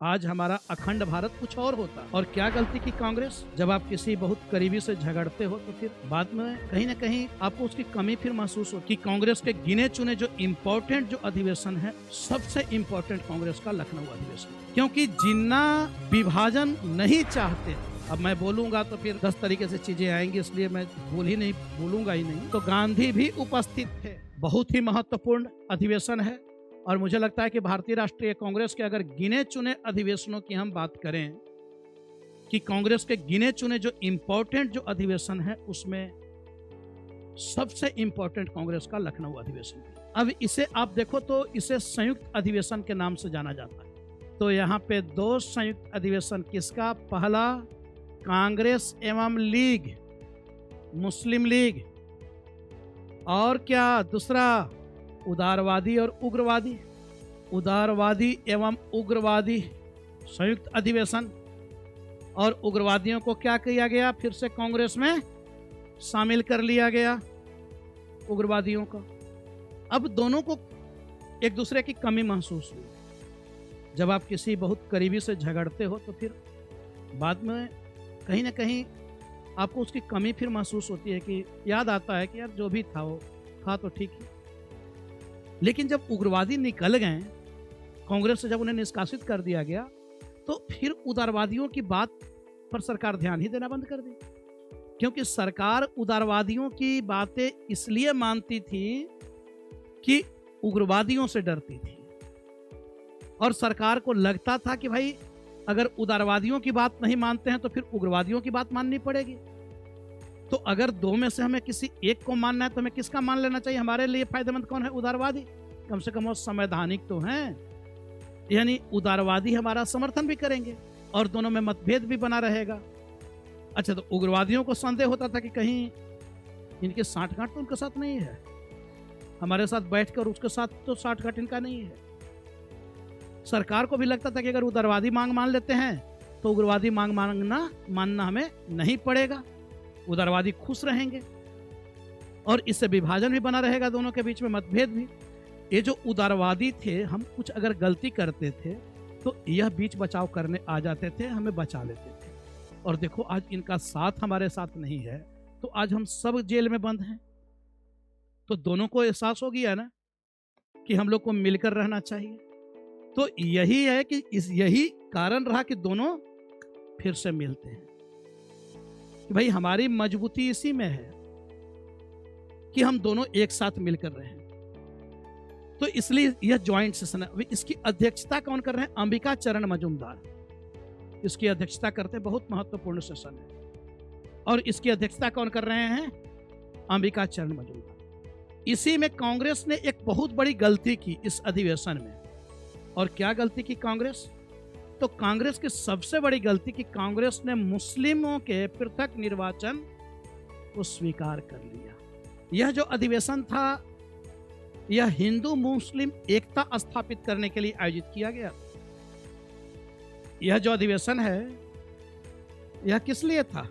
आज हमारा अखंड भारत कुछ और होता। और क्या गलती की कांग्रेस? जब आप किसी बहुत करीबी से झगड़ते हो तो फिर बाद में कहीं ना कहीं आपको उसकी कमी फिर महसूस हो कि कांग्रेस के गिने चुने जो इम्पोर्टेंट जो अधिवेशन है, सबसे इम्पोर्टेंट कांग्रेस का लखनऊ अधिवेशन, क्योंकि जिन्ना विभाजन नहीं चाहते। अब मैं बोलूंगा तो फिर 10 तरीके से चीजें आएंगी, इसलिए मैं बोलूंगा ही नहीं। तो गांधी भी उपस्थित थे। बहुत ही महत्वपूर्ण अधिवेशन है। और मुझे लगता है कि भारतीय राष्ट्रीय कांग्रेस के अगर गिने चुने अधिवेशनों की हम बात करें कि कांग्रेस के गिने चुने जो इम्पोर्टेंट जो अधिवेशन है, उसमें सबसे इम्पोर्टेंट कांग्रेस का लखनऊ अधिवेशन है। अब इसे आप देखो तो इसे संयुक्त अधिवेशन के नाम से जाना जाता है। तो यहाँ पे 2 संयुक्त अधिवेशन किसका? पहला कांग्रेस एवं लीग, मुस्लिम लीग, और क्या दूसरा उदारवादी और उग्रवादी, उदारवादी एवं उग्रवादी संयुक्त अधिवेशन। और उग्रवादियों को क्या किया गया? फिर से कांग्रेस में शामिल कर लिया गया उग्रवादियों को। अब दोनों को एक दूसरे की कमी महसूस हुई। जब आप किसी बहुत करीबी से झगड़ते हो तो फिर बाद में कहीं ना कहीं आपको उसकी कमी फिर महसूस होती है कि याद आता है कि यार जो भी था वो था तो ठीक है। लेकिन जब उग्रवादी निकल गए, कांग्रेस से जब उन्हें निष्कासित कर दिया गया, तो फिर उदारवादियों की बात पर सरकार ध्यान ही देना बंद कर दी। क्योंकि सरकार उदारवादियों की बातें इसलिए मानती थी कि उग्रवादियों से डरती थी। और सरकार को लगता था कि भाई अगर उदारवादियों की बात नहीं मानते हैं तो फिर उग्रवादियों की बात माननी पड़ेगी। तो अगर 2 में से हमें किसी एक को मानना है तो हमें किसका मान लेना चाहिए? हमारे लिए फायदेमंद कौन है? उदारवादी। कम से कम वो संवैधानिक तो हैं, यानी उदारवादी हमारा समर्थन भी करेंगे और दोनों में मतभेद भी बना रहेगा। अच्छा, तो उग्रवादियों को संदेह होता था कि कहीं इनके साठगांठ तो उनके साथ नहीं है, हमारे साथ बैठकर उसके साथ तो साठगांठ इनका नहीं है। सरकार को भी लगता था कि अगर उदारवादी मांग मान लेते हैं तो उग्रवादी मांग मानना हमें नहीं पड़ेगा, उदारवादी खुश रहेंगे और इससे विभाजन भी बना रहेगा, दोनों के बीच में मतभेद भी। ये जो उदारवादी थे, हम कुछ अगर गलती करते थे तो यह बीच बचाव करने आ जाते थे, हमें बचा लेते थे। और देखो आज इनका साथ हमारे साथ नहीं है तो आज हम सब जेल में बंद हैं। तो दोनों को एहसास हो गया ना कि हम लोग को मिलकर रहना चाहिए। तो यही है कि यही कारण रहा कि दोनों फिर से मिलते हैं कि भाई हमारी मजबूती इसी में है कि हम दोनों एक साथ मिलकर रहे। तो इसलिए यह ज्वाइंट सेशन है। इसकी अध्यक्षता कौन कर रहे हैं? अंबिका चरण मजूमदार इसकी अध्यक्षता करते हैं। बहुत महत्वपूर्ण सेशन है और इसकी अध्यक्षता कौन कर रहे हैं? अंबिका चरण मजूमदार। इसी में कांग्रेस ने एक बहुत बड़ी गलती की इस अधिवेशन में। और क्या गलती की कांग्रेस? तो कांग्रेस की सबसे बड़ी गलती की कांग्रेस ने मुस्लिमों के पृथक निर्वाचन को स्वीकार कर लिया। यह जो अधिवेशन था यह हिंदू मुस्लिम एकता स्थापित करने के लिए आयोजित किया गया। यह जो अधिवेशन है यह किस लिए था?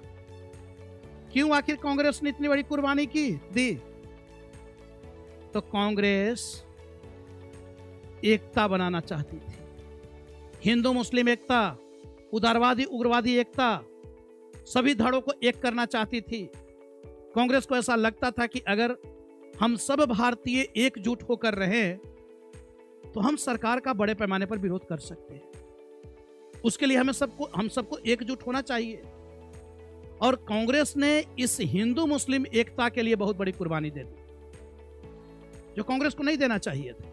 क्यों आखिर कांग्रेस ने इतनी बड़ी कुर्बानी की दी? तो कांग्रेस एकता बनाना चाहती थी, हिंदू मुस्लिम एकता, उदारवादी उग्रवादी एकता, सभी धड़ों को एक करना चाहती थी। कांग्रेस को ऐसा लगता था कि अगर हम सब भारतीय एकजुट होकर रहें तो हम सरकार का बड़े पैमाने पर विरोध कर सकते हैं। उसके लिए हम सबको एकजुट होना चाहिए। और कांग्रेस ने इस हिंदू मुस्लिम एकता के लिए बहुत बड़ी कुर्बानी दे दी, जो कांग्रेस को नहीं देना चाहिए था,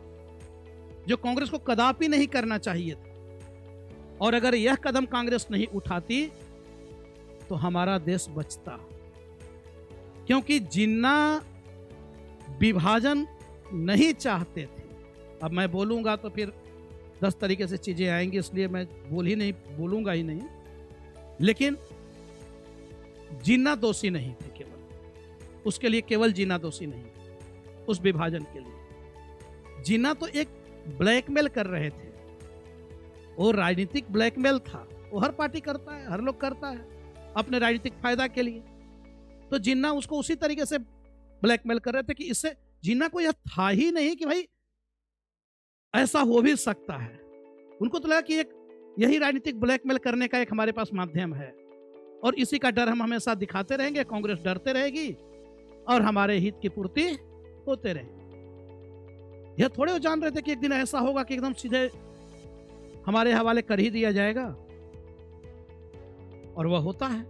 जो कांग्रेस को कदापि नहीं करना चाहिए था। और अगर यह कदम कांग्रेस नहीं उठाती तो हमारा देश बचता। क्योंकि जिन्ना विभाजन नहीं चाहते थे। अब मैं बोलूंगा तो फिर 10 तरीके से चीजें आएंगी, इसलिए मैं बोलूंगा ही नहीं। लेकिन जिन्ना दोषी नहीं थे, केवल उसके लिए केवल जिन्ना दोषी नहीं थे। उस विभाजन के लिए जिन्ना तो एक ब्लैकमेल कर रहे थे, वो राजनीतिक ब्लैकमेल था। वो हर पार्टी करता है, हर लोग करता है अपने राजनीतिक फायदा के लिए। तो जिन्ना उसको उसी तरीके से ब्लैकमेल कर रहे थे कि इससे जिन्ना को यह था ही नहीं कि भाई ऐसा हो भी सकता है। उनको तो लगा कि एक यही राजनीतिक ब्लैकमेल करने का एक हमारे पास माध्यम है, और इसी का डर हम हमेशा दिखाते रहेंगे। कांग्रेस डरते रहेगी और हमारे हित की पूर्ति होते रहेगी। यह थोड़े वो जान रहे थे कि एक दिन ऐसा होगा कि एकदम सीधे हमारे हवाले कर ही दिया जाएगा, और वह होता है।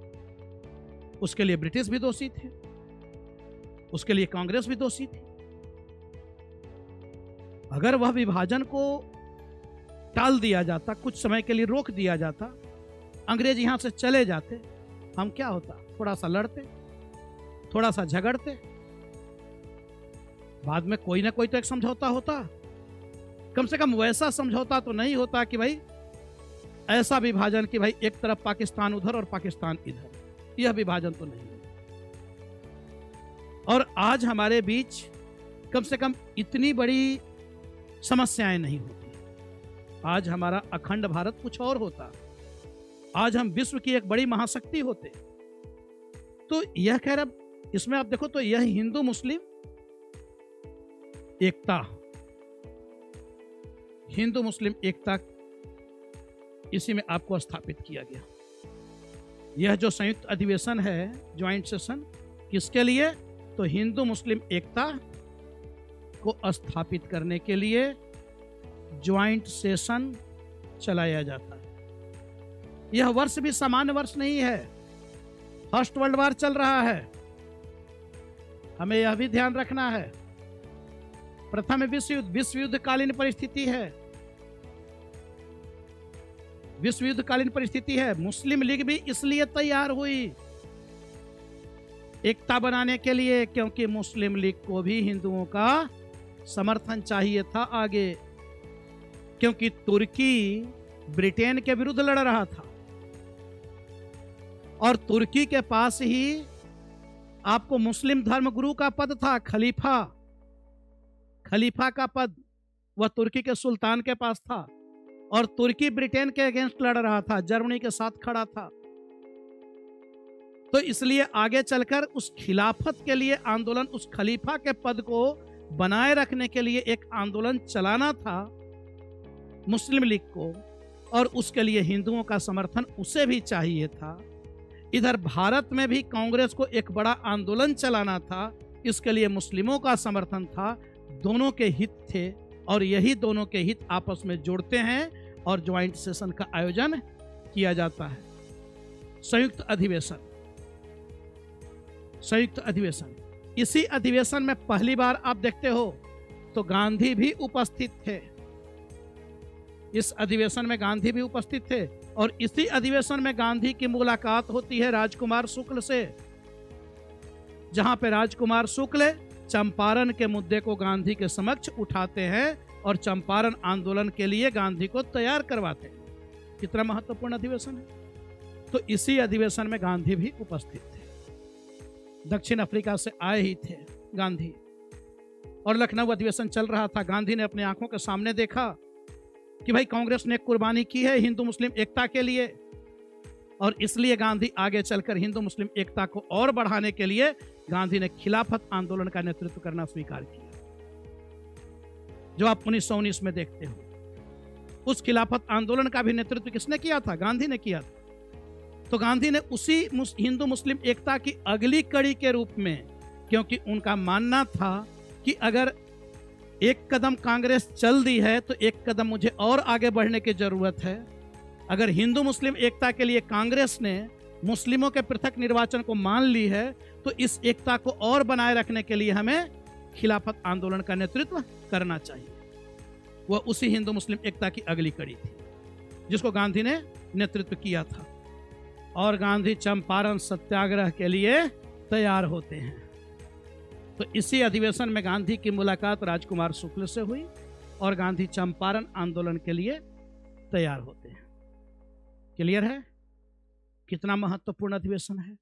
उसके लिए ब्रिटिश भी दोषी थे, उसके लिए कांग्रेस भी दोषी थी। अगर वह विभाजन को टाल दिया जाता, कुछ समय के लिए रोक दिया जाता, अंग्रेज यहां से चले जाते, हम क्या होता? थोड़ा सा लड़ते, थोड़ा सा झगड़ते, बाद में कोई ना कोई तो एक समझौता होता। कम से कम वैसा समझौता तो नहीं होता कि भाई ऐसा विभाजन कि भाई एक तरफ पाकिस्तान उधर और पाकिस्तान इधर। यह विभाजन तो नहीं होता। और आज हमारे बीच कम से कम इतनी बड़ी समस्याएं नहीं होती। आज हमारा अखंड भारत कुछ और होता। आज हम विश्व की एक बड़ी महाशक्ति होते। तो यह खैर, अब इसमें आप देखो तो यह हिंदू मुस्लिम एकता, हिंदू मुस्लिम एकता, इसी में आपको स्थापित किया गया। यह जो संयुक्त अधिवेशन है, ज्वाइंट सेशन, किसके लिए? तो हिंदू मुस्लिम एकता को स्थापित करने के लिए ज्वाइंट सेशन चलाया जाता है। यह वर्ष भी सामान्य वर्ष नहीं है। फर्स्ट वर्ल्ड वॉर चल रहा है, हमें यह भी ध्यान रखना है। प्रथम विश्व युद्ध कालीन परिस्थिति है, विश्व युद्ध कालीन परिस्थिति है। मुस्लिम लीग भी इसलिए तैयार हुई एकता बनाने के लिए, क्योंकि मुस्लिम लीग को भी हिंदुओं का समर्थन चाहिए था आगे, क्योंकि तुर्की ब्रिटेन के विरुद्ध लड़ रहा था और तुर्की के पास ही आपको मुस्लिम धर्मगुरु का पद था, खलीफा का पद, वह तुर्की के सुल्तान के पास था। और तुर्की ब्रिटेन के अगेंस्ट लड़ रहा था, जर्मनी के साथ खड़ा था। तो इसलिए आगे चलकर उस खिलाफत के लिए आंदोलन, उस खलीफा के पद को बनाए रखने के लिए एक आंदोलन चलाना था मुस्लिम लीग को, और उसके लिए हिंदुओं का समर्थन उसे भी चाहिए था। इधर भारत में भी कांग्रेस को एक बड़ा आंदोलन चलाना था, इसके लिए मुस्लिमों का समर्थन था। दोनों के हित थे, और यही दोनों के हित आपस में जोड़ते हैं और ज्वाइंट सेशन का आयोजन किया जाता है। संयुक्त अधिवेशन, संयुक्त अधिवेशन, इसी अधिवेशन में पहली बार आप देखते हो तो गांधी भी उपस्थित थे। इस अधिवेशन में गांधी भी उपस्थित थे, और इसी अधिवेशन में गांधी की मुलाकात होती है राजकुमार शुक्ल से, जहां पे राजकुमार शुक्ल चंपारण के मुद्दे को गांधी के समक्ष उठाते हैं और चंपारण आंदोलन के लिए गांधी को तैयार करवाते हैं। कितना महत्वपूर्ण अधिवेशन है। तो इसी अधिवेशन में गांधी भी उपस्थित थे। दक्षिण अफ्रीका से आए ही थे गांधी, और लखनऊ अधिवेशन चल रहा था। गांधी ने अपनी आंखों के सामने देखा कि भाई कांग्रेस ने कुर्बानी की है हिंदू मुस्लिम एकता के लिए, और इसलिए गांधी आगे चलकर हिंदू मुस्लिम एकता को और बढ़ाने के लिए गांधी ने खिलाफत आंदोलन का नेतृत्व करना स्वीकार किया, जो आप 1919 में देखते हो। उस खिलाफत आंदोलन का भी नेतृत्व किसने किया था? गांधी ने किया था। तो गांधी ने उसी हिंदू मुस्लिम एकता की अगली कड़ी के रूप में, क्योंकि उनका मानना था कि अगर एक कदम कांग्रेस चल दी है तो एक कदम मुझे और आगे बढ़ने की जरूरत है। अगर हिंदू मुस्लिम एकता के लिए कांग्रेस ने मुस्लिमों के पृथक निर्वाचन को मान ली है, तो इस एकता को और बनाए रखने के लिए हमें खिलाफत आंदोलन का नेतृत्व करना चाहिए। वह उसी हिंदू मुस्लिम एकता की अगली कड़ी थी जिसको गांधी ने नेतृत्व किया था। और गांधी चंपारण सत्याग्रह के लिए तैयार होते हैं। तो इसी अधिवेशन में गांधी की मुलाकात राजकुमार शुक्ल से हुई और गांधी चंपारण आंदोलन के लिए तैयार होते हैं। क्लियर है कितना महत्वपूर्ण अधिवेशन है।